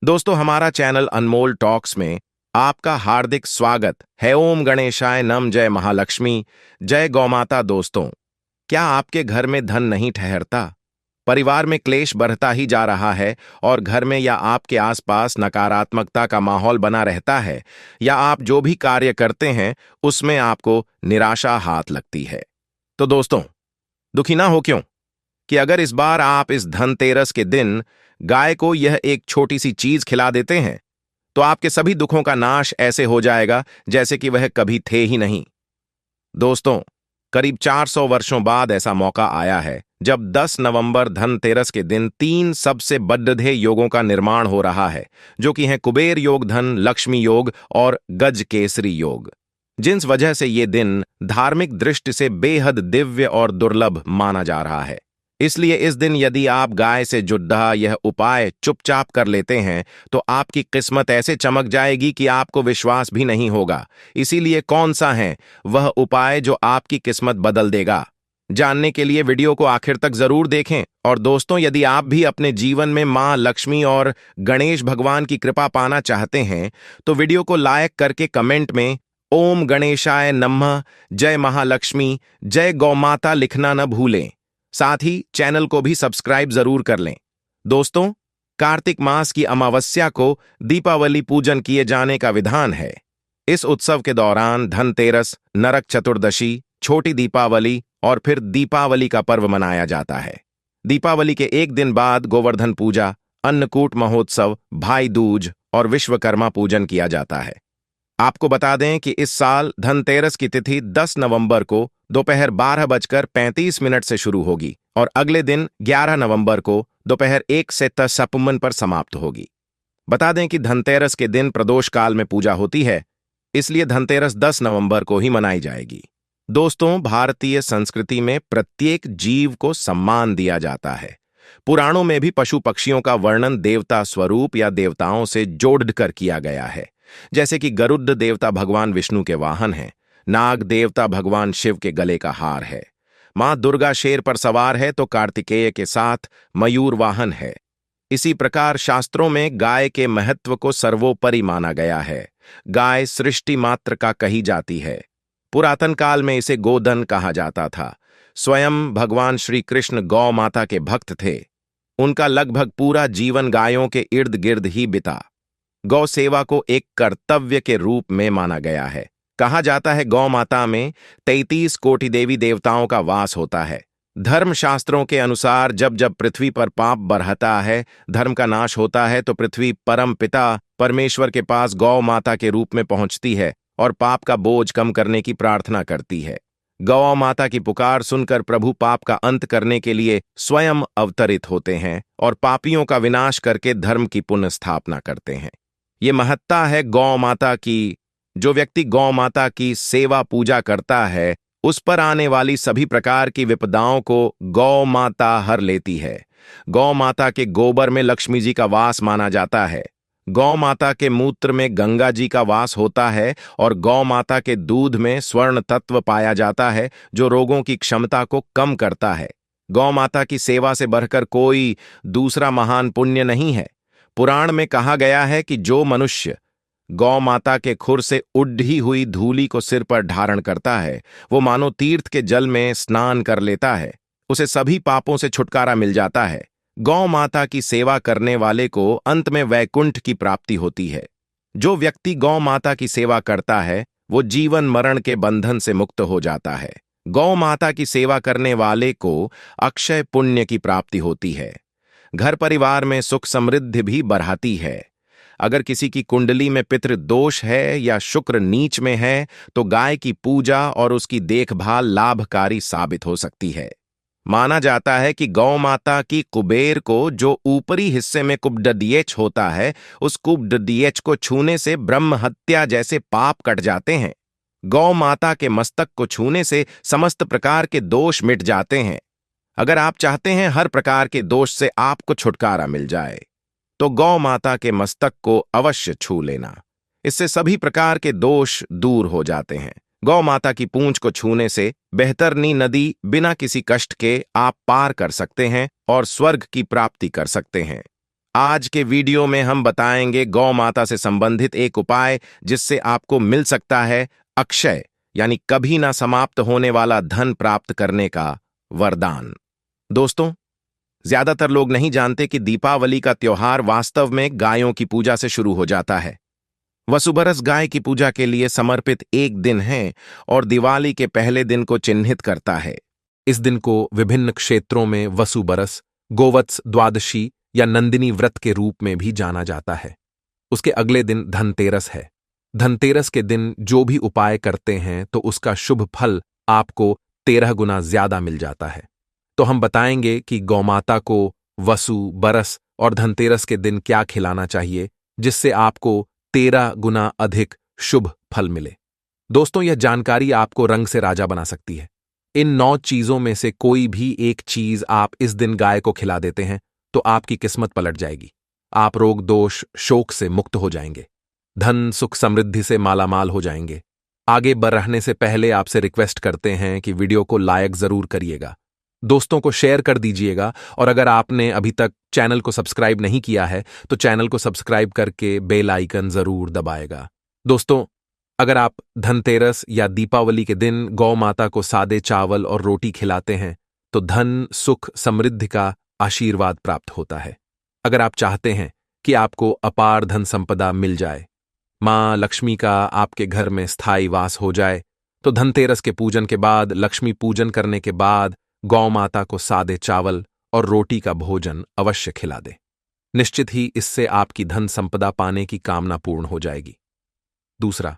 दोस्तों, हमारा चैनल अनमोल टॉक्स में आपका हार्दिक स्वागत है। ओम गणेशाय नम, जय महालक्ष्मी, जय गौमाता। दोस्तों, क्या आपके घर में धन नहीं ठहरता? परिवार में क्लेश बढ़ता ही जा रहा है और घर में या आपके आसपास नकारात्मकता का माहौल बना रहता है, या आप जो भी कार्य करते हैं उसमें आपको निराशा हाथ लगती है? तो दोस्तों, दुखी ना हो क्यों कि अगर इस बार आप इस धनतेरस के दिन गाय को यह एक छोटी सी चीज खिला देते हैं, तो आपके सभी दुखों का नाश ऐसे हो जाएगा जैसे कि वह कभी थे ही नहीं। दोस्तों, करीब 400 वर्षों बाद ऐसा मौका आया है जब 10 नवंबर धनतेरस के दिन 3 सबसे बद्ध योगों का निर्माण हो रहा है, जो कि हैं कुबेर योग, धन लक्ष्मी योग और गज केसरी योग, जिस वजह से ये दिन धार्मिक दृष्टि से बेहद दिव्य और दुर्लभ माना जा रहा है। इसलिए इस दिन यदि आप गाय से जुड़ा यह उपाय चुपचाप कर लेते हैं तो आपकी किस्मत ऐसे चमक जाएगी कि आपको विश्वास भी नहीं होगा। इसीलिए कौन सा है वह उपाय जो आपकी किस्मत बदल देगा? जानने के लिए वीडियो को आखिर तक जरूर देखें। और दोस्तों, यदि आप भी अपने जीवन में मां लक्ष्मी और गणेश भगवान की कृपा पाना चाहते हैं तो वीडियो को लाइक करके कमेंट में ओम गणेशाय नमः, जय महालक्ष्मी, जय गौमाता लिखना न भूलें। साथ ही चैनल को भी सब्सक्राइब जरूर कर लें। दोस्तों, कार्तिक मास की अमावस्या को दीपावली पूजन किए जाने का विधान है। इस उत्सव के दौरान धनतेरस, नरक चतुर्दशी, छोटी दीपावली और फिर दीपावली का पर्व मनाया जाता है। दीपावली के एक दिन बाद गोवर्धन पूजा, अन्नकूट महोत्सव, भाई दूज और विश्वकर्मा पूजन किया जाता है। आपको बता दें कि इस साल धनतेरस की तिथि 10 नवंबर को दोपहर 12:35 से शुरू होगी और अगले दिन 11 नवंबर को दोपहर 1 से 10 पर समाप्त होगी। बता दें कि धनतेरस के दिन प्रदोष काल में पूजा होती है, इसलिए धनतेरस 10 नवंबर को ही मनाई जाएगी। दोस्तों, भारतीय संस्कृति में प्रत्येक जीव को सम्मान दिया जाता है। पुराणों में भी पशु पक्षियों का वर्णन देवता स्वरूप या देवताओं से जोड़कर किया गया है। जैसे कि गरुड़ देवता भगवान विष्णु के वाहन हैं, नाग देवता भगवान शिव के गले का हार है, मां दुर्गा शेर पर सवार है तो कार्तिकेय के साथ मयूर वाहन है। इसी प्रकार शास्त्रों में गाय के महत्व को सर्वोपरि माना गया है। गाय सृष्टि मात्र का कही जाती है। पुरातन काल में इसे गोधन कहा जाता था। स्वयं भगवान श्री कृष्ण गौ माता के भक्त थे। उनका लगभग पूरा जीवन गायों के इर्द गिर्द ही बिता। गौ सेवा को एक कर्तव्य के रूप में माना गया है। कहा जाता है गौ माता में 33 कोटि देवी देवताओं का वास होता है। धर्मशास्त्रों के अनुसार जब जब पृथ्वी पर पाप बढ़ता है, धर्म का नाश होता है, तो पृथ्वी परम पिता परमेश्वर के पास गौ माता के रूप में पहुंचती है और पाप का बोझ कम करने की प्रार्थना करती है। गौ माता की पुकार सुनकर प्रभु पाप का अंत करने के लिए स्वयं अवतरित होते हैं और पापियों का विनाश करके धर्म की पुनः स्थापना करते हैं। ये महत्ता है गौ माता की। जो व्यक्ति गौ माता की सेवा पूजा करता है, उस पर आने वाली सभी प्रकार की विपदाओं को गौ माता हर लेती है। गौ माता के गोबर में लक्ष्मी जी का वास माना जाता है। गौ माता के मूत्र में गंगा जी का वास होता है और गौ माता के दूध में स्वर्ण तत्व पाया जाता है, जो रोगों की क्षमता को कम करता है। गौ माता की सेवा से बढ़कर कोई दूसरा महान पुण्य नहीं है। पुराण में कहा गया है कि जो मनुष्य गौ माता के खुर से उड़ी हुई धूलि को सिर पर धारण करता है, वो मानो तीर्थ के जल में स्नान कर लेता है। उसे सभी पापों से छुटकारा मिल जाता है। गौ माता की सेवा करने वाले को अंत में वैकुंठ की प्राप्ति होती है। जो व्यक्ति गौ माता की सेवा करता है, वो जीवन मरण के बंधन से मुक्त हो जाता है। गौ माता की सेवा करने वाले को अक्षय पुण्य की प्राप्ति होती है। घर परिवार में सुख समृद्धि भी बढ़ाती है। अगर किसी की कुंडली में पितृ दोष है या शुक्र नीच में है, तो गाय की पूजा और उसकी देखभाल लाभकारी साबित हो सकती है। माना जाता है कि गौ माता की कुबेर को जो ऊपरी हिस्से में कुबडडीएच होता है, उस कुबडडीएच को छूने से ब्रह्म हत्या जैसे पाप कट जाते हैं। गौ माता के मस्तक को छूने से समस्त प्रकार के दोष मिट जाते हैं। अगर आप चाहते हैं हर प्रकार के दोष से आपको छुटकारा मिल जाए, तो गौ माता के मस्तक को अवश्य छू लेना। इससे सभी प्रकार के दोष दूर हो जाते हैं। गौ माता की पूंछ को छूने से बेहतरनी नदी बिना किसी कष्ट के आप पार कर सकते हैं और स्वर्ग की प्राप्ति कर सकते हैं। आज के वीडियो में हम बताएंगे गौ माता से संबंधित एक उपाय जिससे आपको मिल सकता है अक्षय यानी कभी ना समाप्त होने वाला धन प्राप्त करने का वरदान। दोस्तों, ज्यादातर लोग नहीं जानते कि दीपावली का त्योहार वास्तव में गायों की पूजा से शुरू हो जाता है। वसुबरस गाय की पूजा के लिए समर्पित एक दिन है और दिवाली के पहले दिन को चिन्हित करता है। इस दिन को विभिन्न क्षेत्रों में वसुबरस, गोवत्स द्वादशी या नंदिनी व्रत के रूप में भी जाना जाता है। उसके अगले दिन धनतेरस है। धनतेरस के दिन जो भी उपाय करते हैं तो उसका शुभ फल आपको 13 गुना ज्यादा मिल जाता है। तो हम बताएंगे कि गौमाता को वसु, बरस और धनतेरस के दिन क्या खिलाना चाहिए जिससे आपको 13 गुना अधिक शुभ फल मिले। दोस्तों, यह जानकारी आपको रंग से राजा बना सकती है। इन 9 चीजों में से कोई भी एक चीज आप इस दिन गाय को खिला देते हैं तो आपकी किस्मत पलट जाएगी। आप रोग, दोष, शोक से मुक्त हो जाएंगे, धन, सुख, समृद्धि से मालामाल हो जाएंगे। आगे बढ़ने से पहले आपसे रिक्वेस्ट करते हैं कि वीडियो को लाइक जरूर करिएगा, दोस्तों को शेयर कर दीजिएगा और अगर आपने अभी तक चैनल को सब्सक्राइब नहीं किया है तो चैनल को सब्सक्राइब करके बेल आइकन जरूर दबाएगा। दोस्तों, अगर आप धनतेरस या दीपावली के दिन गौ माता को सादे चावल और रोटी खिलाते हैं तो धन, सुख, समृद्धि का आशीर्वाद प्राप्त होता है। अगर आप चाहते हैं कि आपको अपार धन संपदा मिल जाए, मां लक्ष्मी का आपके घर में स्थायी वास हो जाए, तो धनतेरस के पूजन के बाद, लक्ष्मी पूजन करने के बाद गौ माता को सादे चावल और रोटी का भोजन अवश्य खिला दें। निश्चित ही इससे आपकी धन संपदा पाने की कामना पूर्ण हो जाएगी। दूसरा,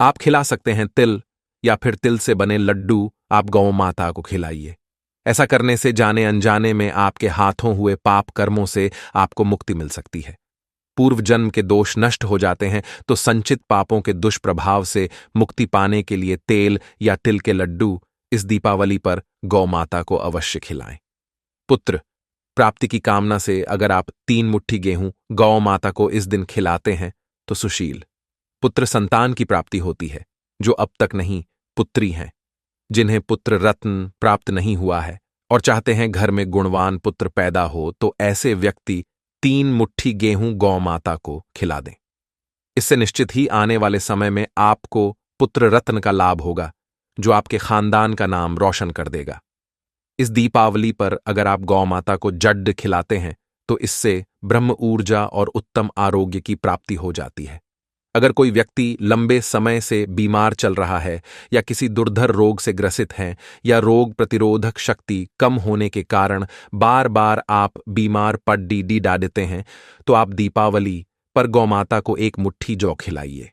आप खिला सकते हैं तिल या फिर तिल से बने लड्डू आप गौ माता को खिलाइए। ऐसा करने से जाने अनजाने में आपके हाथों हुए पाप कर्मों से आपको मुक्ति मिल सकती है। पूर्व जन्म के दोष नष्ट हो जाते हैं तो संचित पापों के दुष्प्रभाव से मुक्ति पाने के लिए तेल या तिल के लड्डू इस दीपावली पर गौ माता को अवश्य खिलाएं। पुत्र प्राप्ति की कामना से अगर आप 3 मुट्ठी गेहूं गौ माता को इस दिन खिलाते हैं तो सुशील पुत्र संतान की प्राप्ति होती है। जो अब तक नहीं पुत्री हैं, जिन्हें पुत्र रत्न प्राप्त नहीं हुआ है और चाहते हैं घर में गुणवान पुत्र पैदा हो, तो ऐसे व्यक्ति 3 मुट्ठी गेहूं गौ माता को खिला दें। इससे निश्चित ही आने वाले समय में आपको पुत्र रत्न का लाभ होगा जो आपके खानदान का नाम रोशन कर देगा। इस दीपावली पर अगर आप गौ माता को जड्ड खिलाते हैं तो इससे ब्रह्म ऊर्जा और उत्तम आरोग्य की प्राप्ति हो जाती है। अगर कोई व्यक्ति लंबे समय से बीमार चल रहा है या किसी दुर्धर रोग से ग्रसित हैं या रोग प्रतिरोधक शक्ति कम होने के कारण बार बार आप बीमार पड़ डालते हैं, तो आप दीपावली पर गौ माता को 1 मुट्ठी जौ खिलाइए।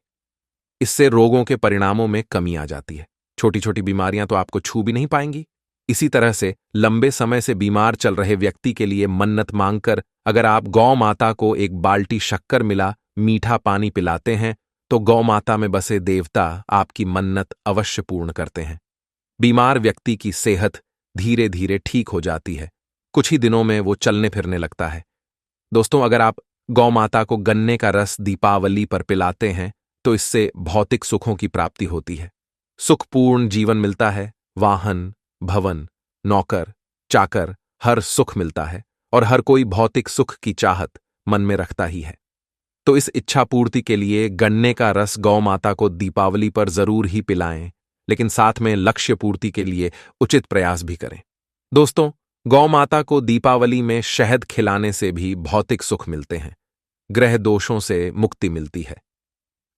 इससे रोगों के परिणामों में कमी आ जाती है। छोटी छोटी बीमारियां तो आपको छू भी नहीं पाएंगी। इसी तरह से लंबे समय से बीमार चल रहे व्यक्ति के लिए मन्नत मांगकर अगर आप गौ माता को 1 बाल्टी शक्कर मिला मीठा पानी पिलाते हैं तो गौ माता में बसे देवता आपकी मन्नत अवश्य पूर्ण करते हैं। बीमार व्यक्ति की सेहत धीरे धीरे ठीक हो जाती है। कुछ ही दिनों में वो चलने फिरने लगता है। दोस्तों, अगर आप गौ माता को गन्ने का रस दीपावली पर पिलाते हैं तो इससे भौतिक सुखों की प्राप्ति होती है। सुखपूर्ण जीवन मिलता है। वाहन, भवन, नौकर, चाकर, हर सुख मिलता है और हर कोई भौतिक सुख की चाहत मन में रखता ही है। तो इस इच्छा पूर्ति के लिए गन्ने का रस गौ माता को दीपावली पर जरूर ही पिलाएं, लेकिन साथ में लक्ष्य पूर्ति के लिए उचित प्रयास भी करें। दोस्तों, गौ माता को दीपावली में शहद खिलाने से भी भौतिक सुख मिलते हैं, ग्रह दोषों से मुक्ति मिलती है,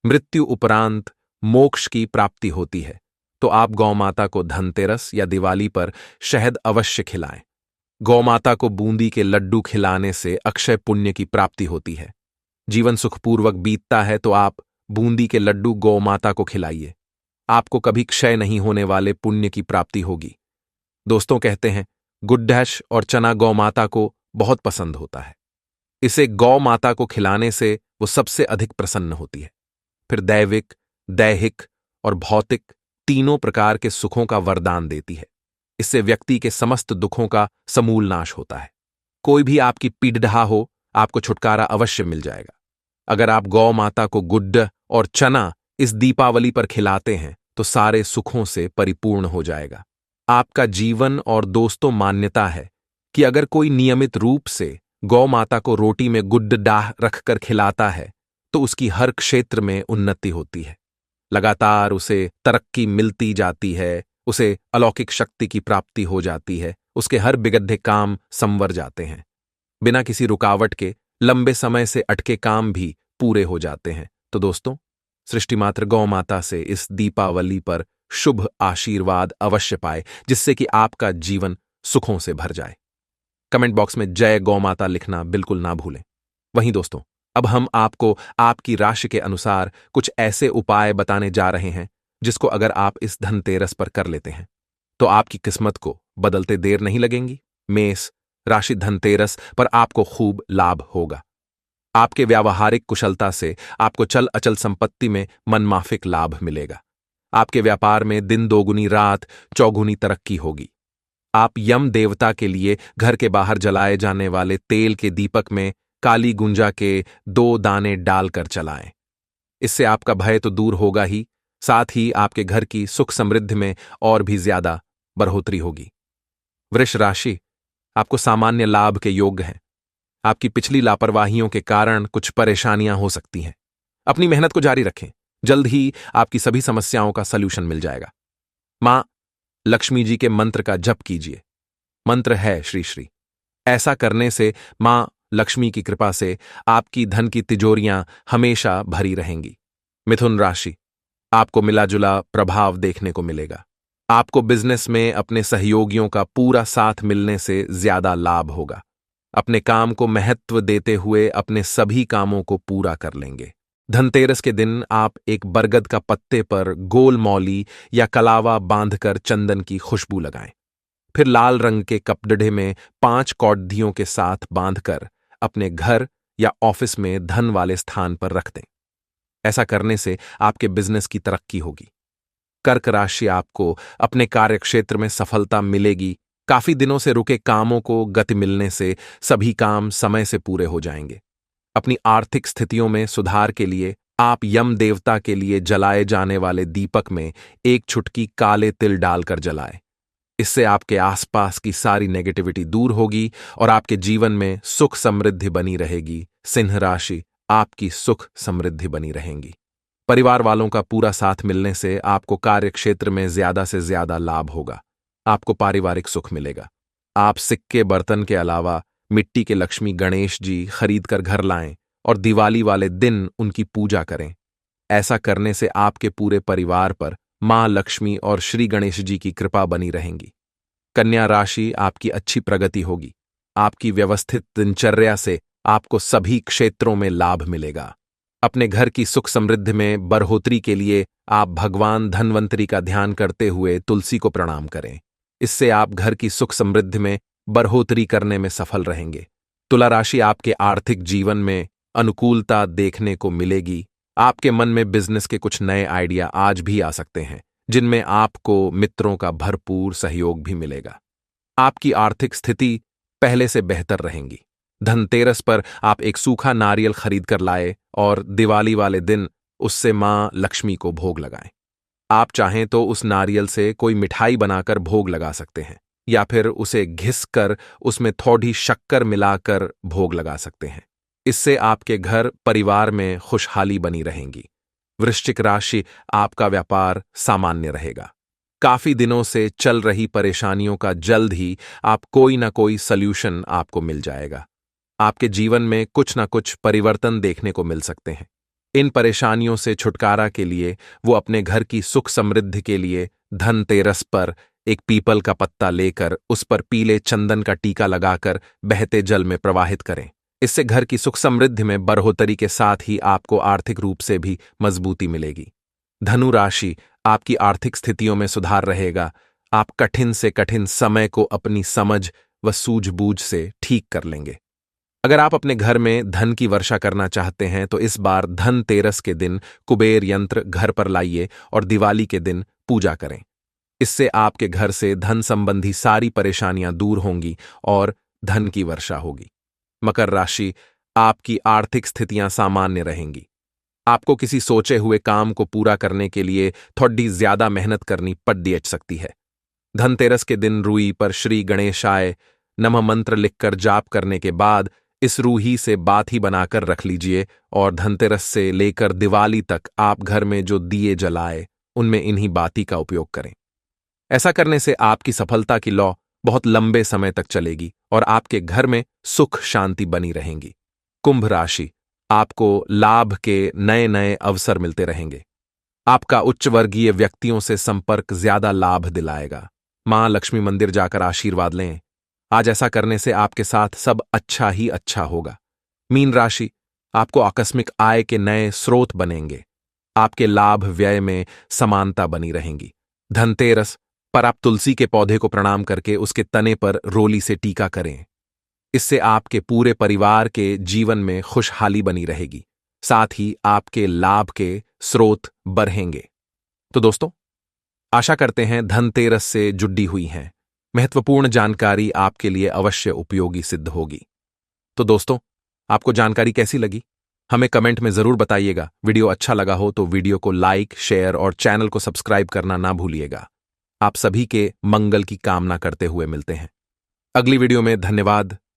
मृत्यु उपरांत मोक्ष की प्राप्ति होती है। तो आप गौ माता को धनतेरस या दिवाली पर शहद अवश्य खिलाएं। गौ माता को बूंदी के लड्डू खिलाने से अक्षय पुण्य की प्राप्ति होती है। जीवन सुखपूर्वक बीतता है तो आप बूंदी के लड्डू गौ माता को खिलाइए। आपको कभी क्षय नहीं होने वाले पुण्य की प्राप्ति होगी। दोस्तों कहते हैं गुड्डैश और चना गौ माता को बहुत पसंद होता है। इसे गौ माता को खिलाने से वो सबसे अधिक प्रसन्न होती है। फिर दैविक, दैहिक और भौतिक तीनों प्रकार के सुखों का वरदान देती है। इससे व्यक्ति के समस्त दुखों का समूल नाश होता है। कोई भी आपकी पीड़ा हो, आपको छुटकारा अवश्य मिल जाएगा। अगर आप गौ माता को गुड्ड और चना इस दीपावली पर खिलाते हैं तो सारे सुखों से परिपूर्ण हो जाएगा। आपका जीवन और दोस्तों मान्यता है कि अगर कोई नियमित रूप से गौ माता को रोटी में गुड डाह रखकर खिलाता है तो उसकी हर क्षेत्र में उन्नति होती है। लगातार उसे तरक्की मिलती जाती है, उसे अलौकिक शक्ति की प्राप्ति हो जाती है, उसके हर बिगड़े काम संवर जाते हैं। बिना किसी रुकावट के लंबे समय से अटके काम भी पूरे हो जाते हैं। तो दोस्तों, सृष्टिमात्र गौ माता से इस दीपावली पर शुभ आशीर्वाद अवश्य पाए, जिससे कि आपका जीवन सुखों से भर जाए। कमेंट बॉक्स में जय गौ माता लिखना बिल्कुल ना भूलें। वहीं दोस्तों, अब हम आपको आपकी राशि के अनुसार कुछ ऐसे उपाय बताने जा रहे हैं जिसको अगर आप इस धनतेरस पर कर लेते हैं तो आपकी किस्मत को बदलते देर नहीं लगेंगी। मेष राशि, धनतेरस पर आपको खूब लाभ होगा। आपके व्यावहारिक कुशलता से आपको चल अचल संपत्ति में मनमाफिक लाभ मिलेगा। आपके व्यापार में दिन दोगुनी रात चौगुनी तरक्की होगी। आप यम देवता के लिए घर के बाहर जलाए जाने वाले तेल के दीपक में काली गुंजा के 2 दाने डालकर चलाएं। इससे आपका भय तो दूर होगा ही, साथ ही आपके घर की सुख समृद्धि में और भी ज्यादा बढ़ोतरी होगी। वृष राशि, आपको सामान्य लाभ के योग्य हैं। आपकी पिछली लापरवाहियों के कारण कुछ परेशानियां हो सकती हैं। अपनी मेहनत को जारी रखें, जल्द ही आपकी सभी समस्याओं का सलूशन मिल जाएगा। मां लक्ष्मी जी के मंत्र का जप कीजिए। मंत्र है श्री श्री। ऐसा करने से मां लक्ष्मी की कृपा से आपकी धन की तिजोरियां हमेशा भरी रहेंगी। मिथुन राशि, आपको मिला जुला प्रभाव देखने को मिलेगा। आपको बिजनेस में अपने सहयोगियों का पूरा साथ मिलने से ज्यादा लाभ होगा। अपने काम को महत्व देते हुए अपने सभी कामों को पूरा कर लेंगे। धनतेरस के दिन आप एक बरगद का पत्ते पर गोल मौली या कलावा बांधकर चंदन की खुशबू लगाएं। फिर लाल रंग के कपड़े में 5 कौड़ियों के साथ बांधकर अपने घर या ऑफिस में धन वाले स्थान पर रख दें। ऐसा करने से आपके बिजनेस की तरक्की होगी। कर्क राशि, आपको अपने कार्यक्षेत्र में सफलता मिलेगी। काफी दिनों से रुके कामों को गति मिलने से सभी काम समय से पूरे हो जाएंगे। अपनी आर्थिक स्थितियों में सुधार के लिए आप यम देवता के लिए जलाए जाने वाले दीपक में 1 चुटकी काले तिल डालकर जलाएं। इससे आपके आसपास की सारी नेगेटिविटी दूर होगी और आपके जीवन में सुख समृद्धि बनी रहेगी। सिंह राशि, आपकी सुख समृद्धि बनी रहेंगी। परिवार वालों का पूरा साथ मिलने से आपको कार्यक्षेत्र में ज्यादा से ज्यादा लाभ होगा। आपको पारिवारिक सुख मिलेगा। आप सिक्के बर्तन के अलावा मिट्टी के लक्ष्मी गणेश जी खरीदकर घर लाएं और दिवाली वाले दिन उनकी पूजा करें। ऐसा करने से आपके पूरे परिवार पर मां लक्ष्मी और श्री गणेश जी की कृपा बनी रहेंगी। कन्या राशि, आपकी अच्छी प्रगति होगी। आपकी व्यवस्थित दिनचर्या से आपको सभी क्षेत्रों में लाभ मिलेगा। अपने घर की सुख समृद्धि में बढ़ोतरी के लिए आप भगवान धन्वंतरी का ध्यान करते हुए तुलसी को प्रणाम करें। इससे आप घर की सुख समृद्धि में बढ़ोतरी करने में सफल रहेंगे। तुला राशि, आपके आर्थिक जीवन में अनुकूलता देखने को मिलेगी। आपके मन में बिजनेस के कुछ नए आइडिया आज भी आ सकते हैं, जिनमें आपको मित्रों का भरपूर सहयोग भी मिलेगा। आपकी आर्थिक स्थिति पहले से बेहतर रहेंगी। धनतेरस पर आप एक सूखा नारियल खरीद कर लाए और दिवाली वाले दिन उससे मां लक्ष्मी को भोग लगाएं। आप चाहें तो उस नारियल से कोई मिठाई बनाकर भोग लगा सकते हैं या फिर उसे घिस कर उसमें थोड़ी शक्कर मिलाकर भोग लगा सकते हैं। इससे आपके घर परिवार में खुशहाली बनी रहेंगी। वृश्चिक राशि, आपका व्यापार सामान्य रहेगा। काफी दिनों से चल रही परेशानियों का जल्द ही आप कोई ना कोई सल्यूशन आपको मिल जाएगा। आपके जीवन में कुछ ना कुछ परिवर्तन देखने को मिल सकते हैं। इन परेशानियों से छुटकारा के लिए वो अपने घर की सुख समृद्धि के लिए धनतेरस पर एक पीपल का पत्ता लेकर उस पर पीले चंदन का टीका लगाकर बहते जल में प्रवाहित करें। इससे घर की सुख समृद्धि में बढ़ोतरी के साथ ही आपको आर्थिक रूप से भी मजबूती मिलेगी। धनु राशि, आपकी आर्थिक स्थितियों में सुधार रहेगा। आप कठिन से कठिन समय को अपनी समझ व सूझबूझ से ठीक कर लेंगे। अगर आप अपने घर में धन की वर्षा करना चाहते हैं तो इस बार धनतेरस के दिन कुबेर यंत्र घर पर लाइए और दिवाली के दिन पूजा करें। इससे आपके घर से धन संबंधी सारी परेशानियां दूर होंगी और धन की वर्षा होगी। मकर राशि, आपकी आर्थिक स्थितियां सामान्य रहेंगी। आपको किसी सोचे हुए काम को पूरा करने के लिए थोड़ी ज्यादा मेहनत करनी पड़ सकती है। धनतेरस के दिन रुई पर श्री गणेशाय नमः मंत्र लिखकर जाप करने के बाद इस रूही से बात ही बनाकर रख लीजिए और धनतेरस से लेकर दिवाली तक आप घर में जो दिए जलाए उनमें इन्हीं बाती का उपयोग करें। ऐसा करने से आपकी सफलता की लौ बहुत लंबे समय तक चलेगी और आपके घर में सुख शांति बनी रहेंगी। कुंभ राशि, आपको लाभ के नए नए अवसर मिलते रहेंगे। आपका उच्च वर्गीय व्यक्तियों से संपर्क ज्यादा लाभ दिलाएगा। मां लक्ष्मी मंदिर जाकर आशीर्वाद लें। आज ऐसा करने से आपके साथ सब अच्छा ही अच्छा होगा। मीन राशि, आपको आकस्मिक आय के नए स्रोत बनेंगे। आपके लाभ व्यय में समानता बनी रहेंगी। धनतेरस पर आप तुलसी के पौधे को प्रणाम करके उसके तने पर रोली से टीका करें। इससे आपके पूरे परिवार के जीवन में खुशहाली बनी रहेगी, साथ ही आपके लाभ के स्रोत बढ़ेंगे। तो दोस्तों, आशा करते हैं धनतेरस से जुड़ी हुई हैं महत्वपूर्ण जानकारी आपके लिए अवश्य उपयोगी सिद्ध होगी। तो दोस्तों, आपको जानकारी कैसी लगी हमें कमेंट में जरूर बताइएगा। वीडियो अच्छा लगा हो तो वीडियो को लाइक, शेयर और चैनल को सब्सक्राइब करना ना भूलिएगा। आप सभी के मंगल की कामना करते हुए मिलते हैं अगली वीडियो में। धन्यवाद।